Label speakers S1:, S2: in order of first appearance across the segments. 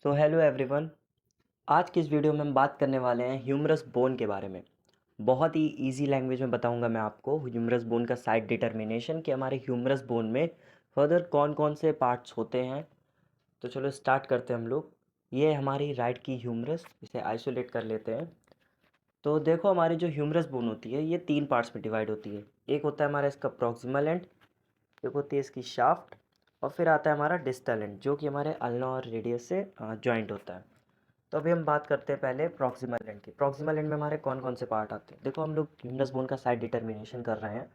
S1: So hello everyone. आज की इस वीडियो में हम बात करने वाले हैं ह्यूमरस बोन के बारे में। बहुत ही इजी लैंग्वेज में बताऊंगा मैं आपको ह्यूमरस बोन का साइड डिटर्मिनेशन कि हमारे ह्यूमरस बोन में फर्दर कौन कौन से पार्ट्स होते हैं। तो चलो स्टार्ट करते हैं हम लोग। ये है हमारी राइट की ह्यूमरस, इसे आइसोलेट कर लेते हैं। तो देखो हमारी जो ह्यूमरस बोन होती है ये 3 पार्ट्स में डिवाइड होती है। एक होता है हमारा इसका प्रॉक्सिमल एंड, एक होती है इसकी शाफ्ट, और फिर आता है हमारा डिस्टल एंड जो कि हमारे अल्ना और रेडियस से जॉइंट होता है। तो अभी हम बात करते हैं पहले प्रॉक्सिमल एंड की। प्रॉक्सिमल एंड में हमारे कौन कौन से पार्ट आते हैं। देखो हम लोग ह्यूमरस बोन का साइड डिटर्मिनेशन कर रहे हैं,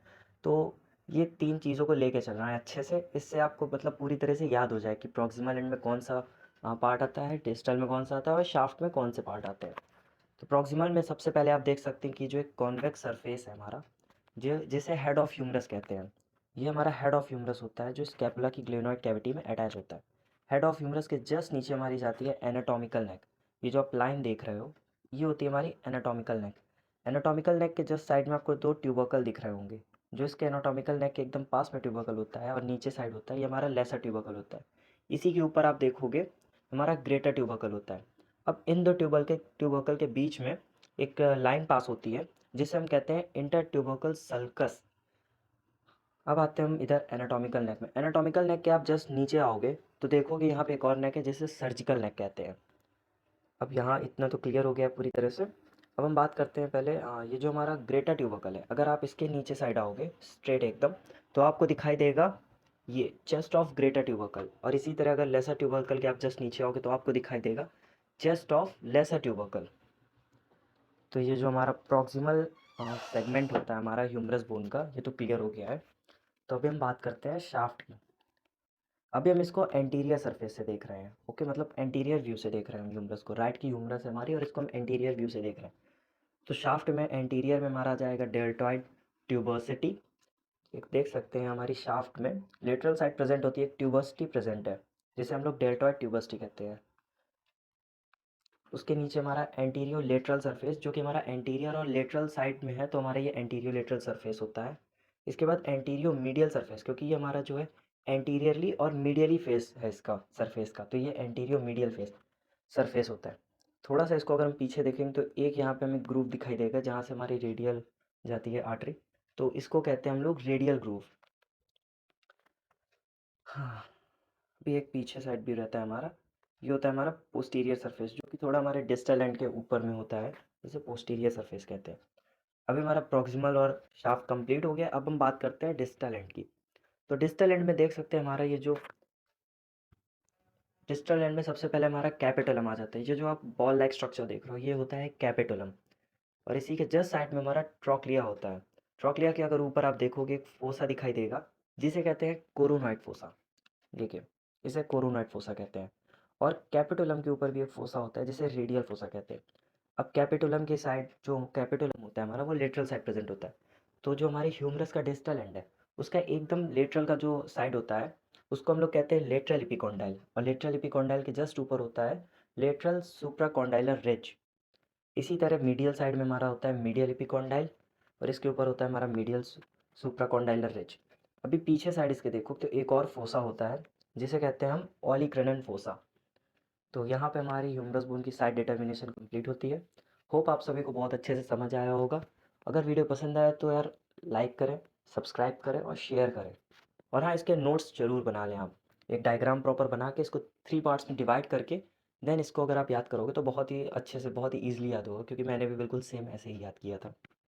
S1: तो ये 3 चीज़ों को लेके चल रहा है अच्छे से। इससे आपको मतलब पूरी तरह से याद हो जाए कि प्रॉक्सिमल एंड में कौन सा पार्ट आता है, डिस्टल में कौन सा आता है और शाफ्ट में कौन से पार्ट आते हैं। तो प्रॉक्सिमल में सबसे पहले आप देख सकते हैं कि जो एक कॉन्वेक्स सरफेस है हमारा, जो जिसे हेड ऑफ ह्यूमरस कहते हैं, ये हमारा हेड ऑफ ह्यूमरस होता है जो स्कैपुला की ग्लेनोइड कैविटी में अटैच होता है। हेड ऑफ ह्यूमरस के जस्ट नीचे हमारी जाती है एनाटॉमिकल नेक। ये जो आप लाइन देख रहे हो ये होती है हमारी एनाटॉमिकल नेक। एनाटॉमिकल नेक के जस्ट साइड में आपको 2 ट्यूबरकल दिख रहे होंगे। जो इसके एनाटॉमिकल नेक के एकदम पास में ट्यूबरकल होता है और नीचे साइड होता है ये हमारा लेसर ट्यूबरकल होता है। इसी के ऊपर आप देखोगे हमारा ग्रेटर ट्यूबरकल होता है। अब इन दो ट्यूबरकल के बीच में एक लाइन पास होती है जिसे हम कहते हैं इंटर ट्यूबरकल सल्कस। अब आते हैं हम इधर एनाटॉमिकल नेक में। एनाटॉमिकल नेक के आप जस्ट नीचे आओगे तो देखोगे यहाँ पे एक और नेक है जिसे सर्जिकल नेक कहते हैं। अब यहाँ इतना तो क्लियर हो गया है पूरी तरह से। अब हम बात करते हैं पहले ये जो हमारा ग्रेटर ट्यूबरकल है, अगर आप इसके नीचे साइड आओगे स्ट्रेट एकदम तो आपको दिखाई देगा ये चेस्ट ऑफ ग्रेटर ट्यूबरकल। और इसी तरह अगर लेसर ट्यूबरकल के आप जस्ट नीचे आओगे तो आपको दिखाई देगा चेस्ट ऑफ लेसर ट्यूबरकल। तो ये जो हमारा प्रॉक्सिमल सेगमेंट होता है हमारा ह्यूमरस बोन का, ये तो क्लियर हो गया है। तो अभी हम बात करते हैं शाफ्ट की। अभी हम इसको एंटीरियर सरफेस से देख रहे हैं, ओके, मतलब एंटीरियर व्यू से देख रहे हैं हम ह्यूमरस को। राइट की ह्यूमरस है हमारी और इसको हम एंटीरियर व्यू से देख रहे हैं। तो शाफ्ट में एंटीरियर में हमारा आ जाएगा डेल्टॉइड ट्यूबोसिटी। एक देख सकते हैं हमारी शाफ्ट में लेटरल साइड प्रेजेंट होती है, एक ट्यूबोसिटी प्रेजेंट है जिसे हम लोग डेल्टॉइड ट्यूबोसिटी कहते हैं। उसके नीचे हमारा एंटीरियर लेटरल सरफेस जो कि हमारा एंटीरियर और लेटरल साइड में है, तो हमारा ये एंटीरियर लेटरल सरफेस होता है। इसके बाद एंटीरियर मीडियल सरफेस, क्योंकि ये हमारा जो है एंटीरियरली और मीडियली फेस है इसका सरफेस का, तो ये एंटीरियर मीडियल फेस सरफेस होता है। थोड़ा सा इसको अगर हम पीछे देखेंगे तो एक यहाँ पे हमें ग्रूव दिखाई देगा जहाँ से हमारी रेडियल जाती है आर्टरी, तो इसको कहते हैं हम लोग रेडियल ग्रूव। हाँ, अभी एक पीछे साइड भी रहता है हमारा, ये होता है हमारा पोस्टीरियर सरफेस जो कि थोड़ा हमारे डिस्टल एंड के ऊपर में होता है, जिसे पोस्टीरियर सरफेस कहते हैं। अभी हमारा प्रॉक्सिमल और शाफ्ट कंप्लीट हो गया। अब हम बात करते हैं डिस्टल एंड की। तो डिस्टल एंड में देख सकते हैं हमारा ये जो डिस्टल एंड में सबसे पहले हमारा कैपिटलम आ जाता है। ये जो आप बॉल लाइक स्ट्रक्चर देख रहे हो ये होता है कैपिटलम। और इसी के जस्ट साइड में हमारा ट्रॉक्लिया होता है। ट्रॉक्लिया के अगर ऊपर आप देखोगे एक फोसा दिखाई देगा जिसे कहते हैं कोरोनॉइड फोसा। देखिए, इसे कोरोनॉइड फोसा कहते हैं। और कैपिटुलम के ऊपर भी एक फोसा होता है जिसे रेडियल फोसा कहते हैं। अब कैपिटुलम की साइड जो कैपिटुलम होता है हमारा वो लेटरल साइड प्रेजेंट होता है। तो जो हमारी ह्यूमरस का डिस्टल एंड है उसका एकदम लेटरल का जो साइड होता है उसको हम लोग कहते हैं लेटरल एपिकोंडाइल, और लेटरल एपिकोंडाइल के जस्ट ऊपर होता है लेटरल सुप्राकॉन्डाइलर रिज। इसी तरह मीडियल साइड में हमारा होता है मीडियल एपिकोंडाइल और इसके ऊपर होता है हमारा मीडियल सुप्राकॉन्डाइलर रिज। अभी पीछे साइड इसके देखो तो एक और फोसा होता है जिसे कहते हैं हम ऑलिक्रनन फोसा। तो यहाँ पे हमारी ह्यूमरस बोन की साइड डिटर्मिनेशन कंप्लीट होती है। होप आप सभी को बहुत अच्छे से समझ आया होगा। अगर वीडियो पसंद आया तो यार लाइक करें, सब्सक्राइब करें और शेयर करें। और हाँ, इसके नोट्स ज़रूर बना लें आप। एक डायग्राम प्रॉपर बना के इसको 3 पार्ट्स में डिवाइड करके देन इसको अगर आप याद करोगे तो बहुत ही अच्छे से बहुत ही ईज़िली याद होगा, क्योंकि मैंने भी बिल्कुल सेम ऐसे ही याद किया था।